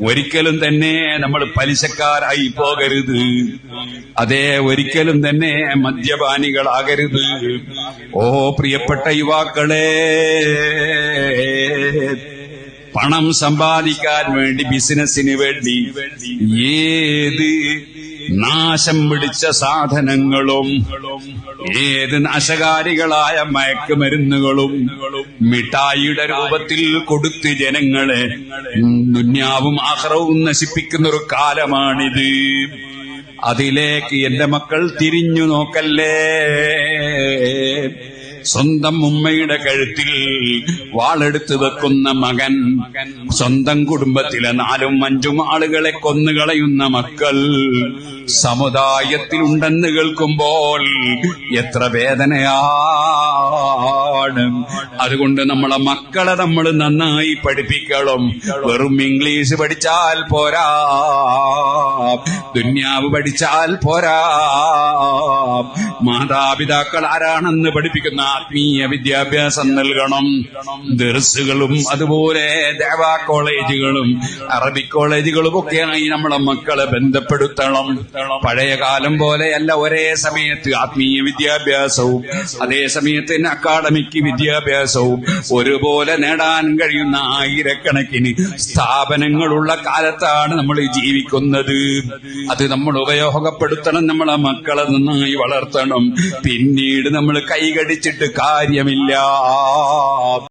ഒരിക്കലും തന്നെ നമ്മൾ പലിശക്കാരായി പോകരുത്. അതേ, ഒരിക്കലും തന്നെ മദ്യപാനികളാകരുത്. ഓ പ്രിയപ്പെട്ട യുവാക്കളെ, പണം സമ്പാദിക്കാൻ വേണ്ടി, ബിസിനസിന് വേണ്ടി ഏത് നാശം പിടിച്ച സാധനങ്ങളും, ഏത് നാശകാരികളായ മയക്കുമരുന്നുകളും മിഠായിയുടെ രൂപത്തിൽ കൊടുത്ത് ജനങ്ങളെ ദുന്യാവും ആഖിറവും നശിപ്പിക്കുന്ന ഒരു കാലമാണിത്. അതിലേക്ക് എന്റെ മക്കൾ തിരിഞ്ഞു നോക്കല്ലേ. സ്വന്തം ഉമ്മയുടെ കഴുത്തിൽ വാളെടുത്ത് വെക്കുന്ന മകൻ, സ്വന്തം കുടുംബത്തിലെ 4ഉം 5ഉം ആളുകളെ കൊന്നുകളയുന്ന മക്കൾ സമുദായത്തിലുണ്ടെന്ന് കേൾക്കുമ്പോൾ എത്ര വേദനയാണ്. അതുകൊണ്ട് നമ്മളെ മക്കളെ നമ്മൾ നന്നായി പഠിപ്പിക്കണം. വെറും ഇംഗ്ലീഷ് പഠിച്ചാൽ പോരാ, ദുന്യാവ് പഠിച്ചാൽ പോരാ. മാതാപിതാക്കൾ ആരാണെന്ന് പഠിപ്പിക്കുന്ന ആത്മീയ വിദ്യാഭ്യാസം നൽകണം. ദർസുകളും അതുപോലെ ദഅവാ കോളേജുകളും അറബിക് കോളേജുകളും ഒക്കെയായി നമ്മളെ മക്കളെ ബന്ധപ്പെടുത്തണം. പഴയ കാലം പോലെയല്ല ഒരേ സമയത്ത് ആത്മീയ വിദ്യാഭ്യാസവും അതേ സമയത്ത് അക്കാഡമിക് വിദ്യാഭ്യാസവും ഒരുപോലെ നേടാൻ കഴിയുന്ന ആയിരക്കണക്കിന് സ്ഥാപനങ്ങളുള്ള കാലത്താണ് നമ്മൾ ജീവിക്കുന്നത്. അത് നമ്മൾ ഉപയോഗപ്പെടുത്തണം. നമ്മളെ മക്കളെ നന്നായി വളർത്തണം. പിന്നീട് നമ്മൾ കൈകടിച്ചിട്ട് കാര്യമില്ല.